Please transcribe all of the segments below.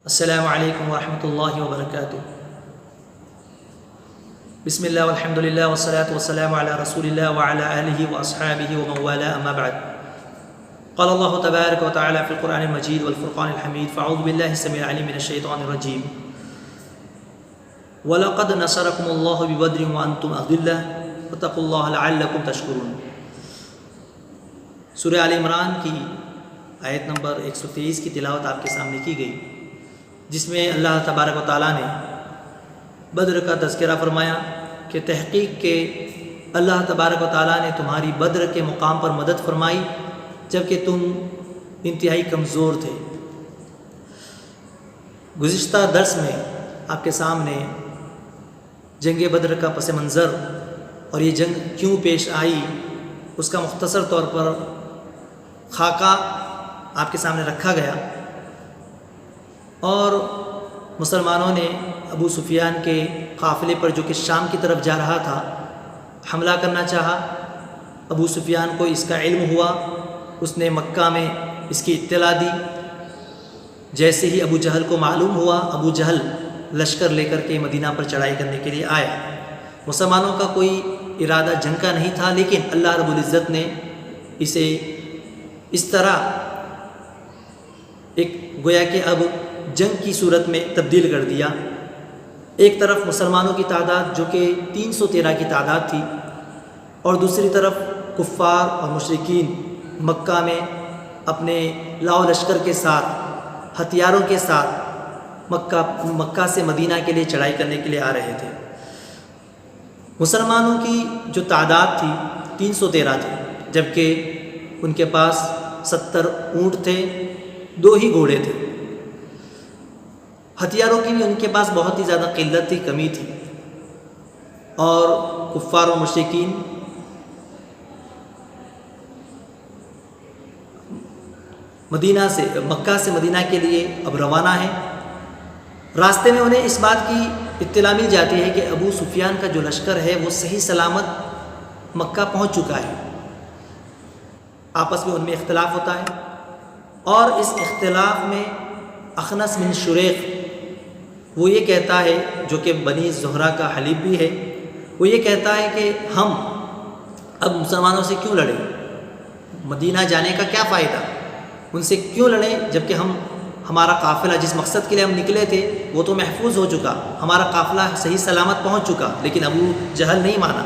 السلام علیکم ورحمۃ اللہ وبرکاتہ۔ بسم اللہ والحمد للہ والصلاة والسلام علی رسول اللہ وعلی آلہ واصحابہ ومن والاه اما بعد۔ قال اللہ تبارک وتعالی فی القرآن المجید والفرقان الحمید فاعوذ باللہ السمیع العلیم من الشیطان الرجیم وَلَقَدْ نَصَرَكُمُ اللَّهُ بِبَدْرٍ وَأَنْتُمْ أَذِلَّةٌ وَاتَّقُوا اللَّهَ لَعَلَّكُمْ تَشْكُرُونَ۔ سورہ آل عمران کی آیت نمبر 123 کی تلاوت آپ کے سامنے کی گئی، جس میں اللہ تبارک و تعالیٰ نے بدر کا تذکرہ فرمایا کہ تحقیق کے اللہ تبارک و تعالیٰ نے تمہاری بدر کے مقام پر مدد فرمائی جبکہ تم انتہائی کمزور تھے۔ گزشتہ درس میں آپ کے سامنے جنگ بدر کا پس منظر اور یہ جنگ کیوں پیش آئی اس کا مختصر طور پر خاکہ آپ کے سامنے رکھا گیا، اور مسلمانوں نے ابو سفیان کے قافلے پر جو کہ شام کی طرف جا رہا تھا حملہ کرنا چاہا۔ ابو سفیان کو اس کا علم ہوا، اس نے مکہ میں اس کی اطلاع دی۔ جیسے ہی ابو جہل کو معلوم ہوا، ابو جہل لشکر لے کر کے مدینہ پر چڑھائی کرنے کے لیے آیا۔ مسلمانوں کا کوئی ارادہ جنگ کا نہیں تھا، لیکن اللہ رب العزت نے اسے اس طرح ایک گویا کہ اب جنگ کی صورت میں تبدیل کر دیا۔ ایک طرف مسلمانوں کی تعداد جو کہ 313 کی تعداد تھی، اور دوسری طرف کفار اور مشرکین مکہ میں اپنے لاؤ لشکر کے ساتھ، ہتھیاروں کے ساتھ مکہ سے مدینہ کے لیے چڑھائی کرنے کے لیے آ رہے تھے۔ مسلمانوں کی جو تعداد تھی 313 تھی، جبکہ ان کے پاس 70 اونٹ تھے، 2 ہی گھوڑے تھے۔ ہتھیاروں کی بھی ان کے پاس بہت ہی زیادہ قلت تھی، کمی تھی، اور کفار و مشرکین مکہ سے مدینہ کے لیے اب روانہ ہیں۔ راستے میں انہیں اس بات کی اطلاع مل جاتی ہے کہ ابو سفیان کا جو لشکر ہے وہ صحیح سلامت مکہ پہنچ چکا ہے۔ آپس میں ان میں اختلاف ہوتا ہے، اور اس اختلاف میں اخنس بن شریق وہ یہ کہتا ہے، جو کہ بنی زہرہ کا حلیف بھی ہے، وہ یہ کہتا ہے کہ ہم اب مسلمانوں سے کیوں لڑیں، مدینہ جانے کا کیا فائدہ، ان سے کیوں لڑیں جبکہ ہمارا قافلہ جس مقصد کے لیے ہم نکلے تھے وہ تو محفوظ ہو چکا، ہمارا قافلہ صحیح سلامت پہنچ چکا۔ لیکن ابو جہل نہیں مانا۔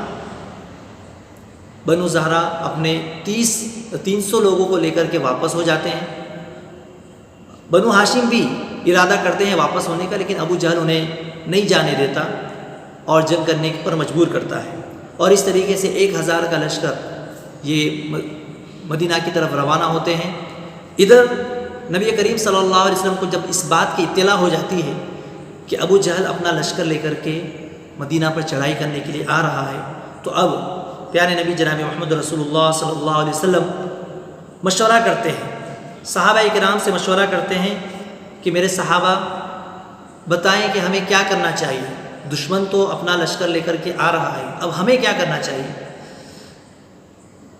بنو زہرہ اپنے 300 لوگوں کو لے کر کے واپس ہو جاتے ہیں۔ بنو ہاشم بھی ارادہ کرتے ہیں واپس ہونے کا، لیکن ابو جہل انہیں نہیں جانے دیتا اور جنگ کرنے پر مجبور کرتا ہے، اور اس طریقے سے 1000 کا لشکر یہ مدینہ کی طرف روانہ ہوتے ہیں۔ ادھر نبی کریم صلی اللہ علیہ وسلم کو جب اس بات کی اطلاع ہو جاتی ہے کہ ابو جہل اپنا لشکر لے کر کے مدینہ پر چڑھائی کرنے کے لیے آ رہا ہے، تو اب پیارے نبی جناب محمد رسول اللہ صلی اللہ علیہ وسلم مشورہ کرتے ہیں، صحابہ کرام سے مشورہ کرتے ہیں کہ میرے صحابہ بتائیں کہ ہمیں کیا کرنا چاہیے، دشمن تو اپنا لشکر لے کر کے آ رہا ہے، اب ہمیں کیا کرنا چاہیے۔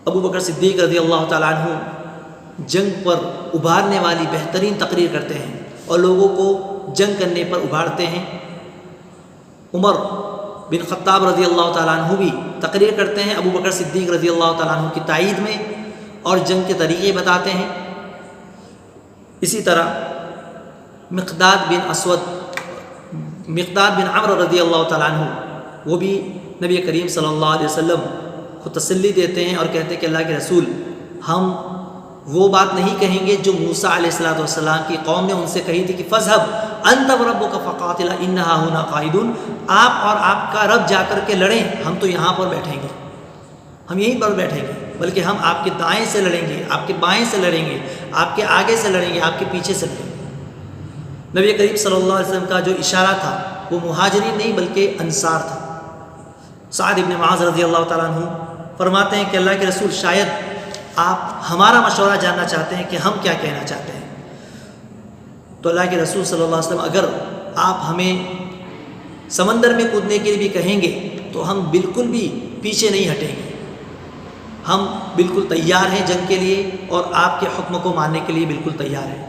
ابو بکر صدیق رضی اللہ تعالیٰ عنہ جنگ پر ابھارنے والی بہترین تقریر کرتے ہیں اور لوگوں کو جنگ کرنے پر ابھارتے ہیں۔ عمر بن خطاب رضی اللہ تعالیٰ عنہ بھی تقریر کرتے ہیں ابو بکر صدیق رضی اللہ تعالیٰ عنہ کی تائید میں، اور جنگ کے طریقے بتاتے ہیں۔ اسی طرح مقداد بن عمرو رضی اللہ تعالیٰ عنہ وہ بھی نبی کریم صلی اللہ علیہ وسلم کو تسلی دیتے ہیں اور کہتے ہیں کہ اللہ کے رسول، ہم وہ بات نہیں کہیں گے جو موسیٰ علیہ السلام کی قوم نے ان سے کہی تھی کہ فَاذْهَبْ أَنْتَ وَرَبُّكَ فَقَاتِلَا إِنَّ هَاهُنَا قَاعِدُونَ، آپ اور آپ کا رب جا کر کے لڑیں، ہم تو یہاں پر بیٹھیں گے، ہم یہیں پر بیٹھیں گے، بلکہ ہم آپ کے دائیں سے لڑیں گے، آپ کے بائیں سے لڑیں گے، آپ کے آگے سے لڑیں گے، آپ کے پیچھے سے لڑیں گے۔ نبی کریم صلی اللہ علیہ وسلم کا جو اشارہ تھا وہ مہاجرین نہیں بلکہ انصار تھا۔ سعد بن معاذ رضی اللہ تعالیٰ عنہ فرماتے ہیں کہ اللہ کے رسول، شاید آپ ہمارا مشورہ جاننا چاہتے ہیں کہ ہم کیا کہنا چاہتے ہیں۔ تو اللہ کے رسول صلی اللہ علیہ وسلم، اگر آپ ہمیں سمندر میں کودنے کے لیے بھی کہیں گے تو ہم بالکل بھی پیچھے نہیں ہٹیں گے، ہم بالکل تیار ہیں جنگ کے لیے، اور آپ کے حکم کو ماننے کے لیے بالکل تیار ہیں۔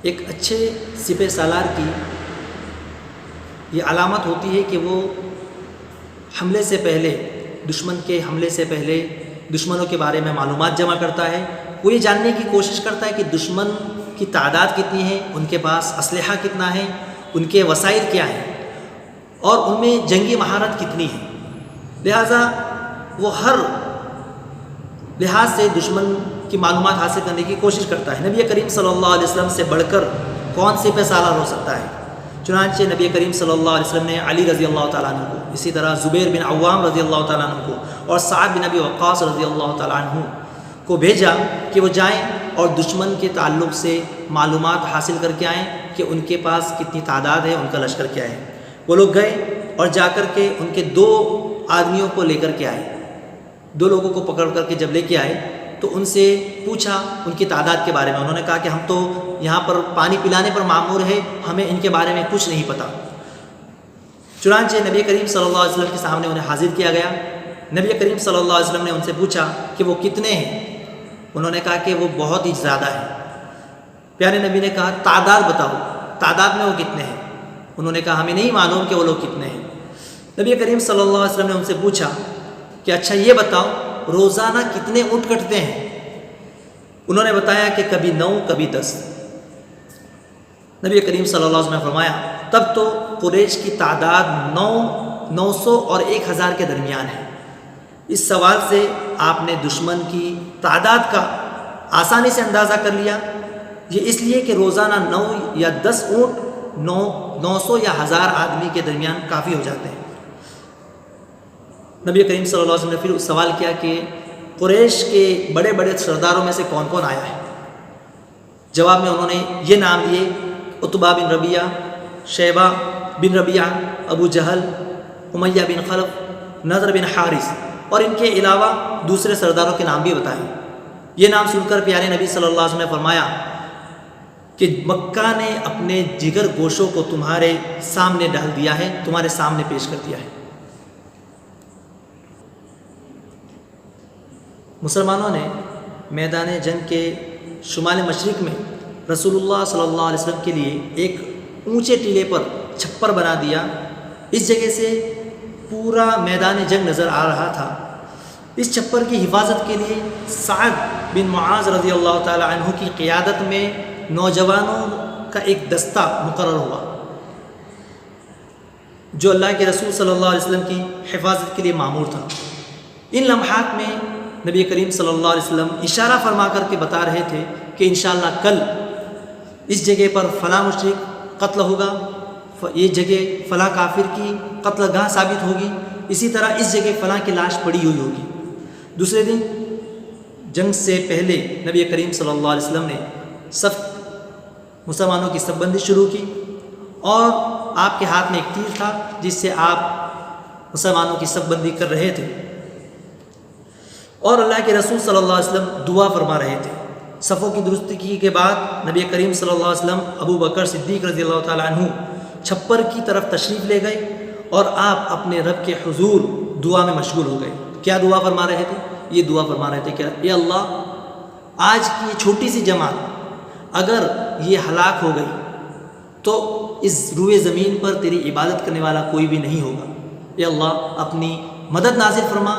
ایک اچھے سپہ سالار کی یہ علامت ہوتی ہے کہ وہ حملے سے پہلے، دشمن کے حملے سے پہلے دشمنوں کے بارے میں معلومات جمع کرتا ہے. وہ یہ جاننے کی کوشش کرتا ہے کہ دشمن کی تعداد کتنی ہے، ان کے پاس اسلحہ کتنا ہے، ان کے وسائل کیا ہیں اور ان میں جنگی مہارت کتنی ہے. لہٰذا وہ ہر لحاظ سے دشمن کی معلومات حاصل کرنے کی کوشش کرتا ہے. نبی کریم صلی اللہ علیہ وسلم سے بڑھ کر کون سپہ سالار ہو سکتا ہے؟ چنانچہ نبی کریم صلی اللہ علیہ وسلم نے علی رضی اللہ تعالیٰ عنہ کو، اسی طرح زبیر بن عوام رضی اللہ تعالیٰ عنہ کو اور سعد بن ابی وقاص رضی اللہ تعالیٰ عنہ کو بھیجا کہ وہ جائیں اور دشمن کے تعلق سے معلومات حاصل کر کے آئیں کہ ان کے پاس کتنی تعداد ہے، ان کا لشکر کیا ہے. وہ لوگ گئے اور جا کر کے ان کے 2 آدمیوں کو لے کر کے آئے. 2 لوگوں کو پکڑ کر کے جب لے کے آئے تو ان سے پوچھا ان کی تعداد کے بارے میں. انہوں نے کہا کہ ہم تو یہاں پر پانی پلانے پر مامور ہے، ہمیں ان کے بارے میں کچھ نہیں پتہ. چنانچہ نبی کریم صلی اللہ علیہ وسلم کے سامنے انہیں حاضر کیا گیا. نبی کریم صلی اللہ علیہ وسلم نے ان سے پوچھا کہ وہ کتنے ہیں؟ انہوں نے کہا کہ وہ بہت ہی زیادہ ہیں. پیارے نبی نے کہا تعداد بتاؤ، تعداد میں وہ کتنے ہیں؟ انہوں نے کہا ہمیں نہیں معلوم کہ وہ لوگ کتنے ہیں. نبی کریم صلی اللہ علیہ وسلم نے ان سے پوچھا کہ اچھا یہ بتاؤ روزانہ کتنے اونٹ کٹتے ہیں؟ انہوں نے بتایا کہ کبھی 9 کبھی 10. نبی کریم صلی اللہ علیہ وسلم نے فرمایا تب تو قریش کی تعداد 900 اور 1000 کے درمیان ہے. اس سوال سے آپ نے دشمن کی تعداد کا آسانی سے اندازہ کر لیا. یہ اس لیے کہ روزانہ 9 یا 10 اونٹ 900 یا 1000 آدمی کے درمیان کافی ہو جاتے ہیں. نبی کریم صلی اللہ علیہ وسلم نے پھر سوال کیا کہ قریش کے بڑے بڑے سرداروں میں سے کون کون آیا ہے؟ جواب میں انہوں نے یہ نام دیے عتبہ بن ربیعہ، شیبہ بن ربیعہ، ابو جہل، امیہ بن خلف، نضر بن حارث اور ان کے علاوہ دوسرے سرداروں کے نام بھی بتائے. یہ نام سن کر پیارے نبی صلی اللہ علیہ وسلم نے فرمایا کہ مکہ نے اپنے جگر گوشوں کو تمہارے سامنے ڈال دیا ہے، تمہارے سامنے پیش کر دیا ہے. مسلمانوں نے میدان جنگ کے شمال مشرق میں رسول اللہ صلی اللہ علیہ وسلم کے لیے ایک اونچے ٹیلے پر چھپر بنا دیا. اس جگہ سے پورا میدان جنگ نظر آ رہا تھا. اس چھپر کی حفاظت کے لیے سعد بن معاذ رضی اللہ تعالی عنہ کی قیادت میں نوجوانوں کا ایک دستہ مقرر ہوا جو اللہ کے رسول صلی اللہ علیہ وسلم کی حفاظت کے لیے مامور تھا. ان لمحات میں نبی کریم صلی اللہ علیہ وسلم اشارہ فرما کر کے بتا رہے تھے کہ انشاءاللہ کل اس جگہ پر فلاں مشرک قتل ہوگا، یہ جگہ فلاں کافر کی قتل گاہ ثابت ہوگی، اسی طرح اس جگہ فلاں کی لاش پڑی ہوئی ہوگی. دوسرے دن جنگ سے پہلے نبی کریم صلی اللہ علیہ وسلم نے مسلمانوں کی صف بندی شروع کی اور آپ کے ہاتھ میں ایک تیر تھا جس سے آپ مسلمانوں کی صف بندی کر رہے تھے اور اللہ کے رسول صلی اللہ علیہ وسلم دعا فرما رہے تھے. صفوں کی درستگی کے بعد نبی کریم صلی اللہ علیہ وسلم ابو بکر صدیق رضی اللہ تعالیٰ عنہ چھپر کی طرف تشریف لے گئے اور آپ اپنے رب کے حضور دعا میں مشغول ہو گئے. کیا دعا فرما رہے تھے؟ یہ دعا فرما رہے تھے کہ اے اللہ آج کی یہ چھوٹی سی جماعت اگر یہ ہلاک ہو گئی تو اس روئے زمین پر تیری عبادت کرنے والا کوئی بھی نہیں ہوگا. اے اللہ اپنی مدد نازل فرما،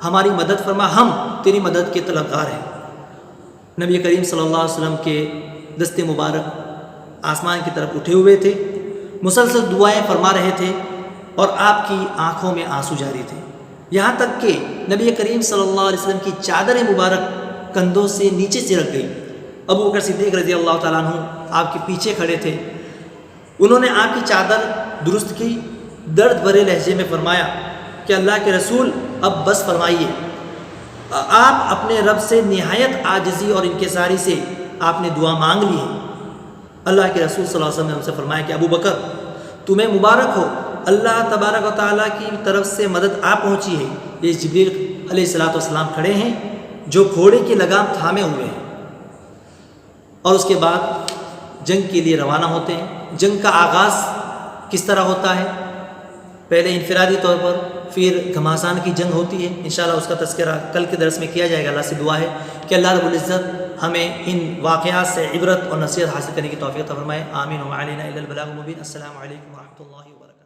ہماری مدد فرما، ہم تیری مدد کے طلبگار ہیں. نبی کریم صلی اللہ علیہ وسلم کے دست مبارک آسمان کی طرف اٹھے ہوئے تھے، مسلسل دعائیں فرما رہے تھے اور آپ کی آنکھوں میں آنسو جاری تھے. یہاں تک کہ نبی کریم صلی اللہ علیہ وسلم کی چادر مبارک کندھوں سے نیچے سے رکھ گئی. ابو بکر صدیق رضی اللہ تعالیٰ عنہ آپ کے پیچھے کھڑے تھے. انہوں نے آپ کی چادر درست کی، درد بھرے لہجے میں فرمایا کہ اللہ کے رسول اب بس فرمائیے. آپ اپنے رب سے نہایت عاجزی اور انکساری سے آپ نے دعا مانگ لی ہے. اللہ کے رسول صلی اللہ علیہ وسلم نے ان سے فرمایا کہ ابو بکر تمہیں مبارک ہو، اللہ تبارک و تعالیٰ کی طرف سے مدد آ پہنچی ہے. یہ جبریل علیہ الصلوۃ والسلام کھڑے ہیں جو گھوڑے کی لگام تھامے ہوئے ہیں اور اس کے بعد جنگ کے لیے روانہ ہوتے ہیں. جنگ کا آغاز کس طرح ہوتا ہے؟ پہلے انفرادی طور پر، پھر گھماسان کی جنگ ہوتی ہے. انشاءاللہ اس کا تذکرہ کل کے درس میں کیا جائے گا. اللہ سے دعا ہے کہ اللہ رب العزت ہمیں ان واقعات سے عبرت اور نصیحت حاصل کرنے کی توفیق عطا فرمائے. آمین. وما علینا الا البلاغ المبین. السلام علیکم ورحمۃ اللہ وبرکاتہ.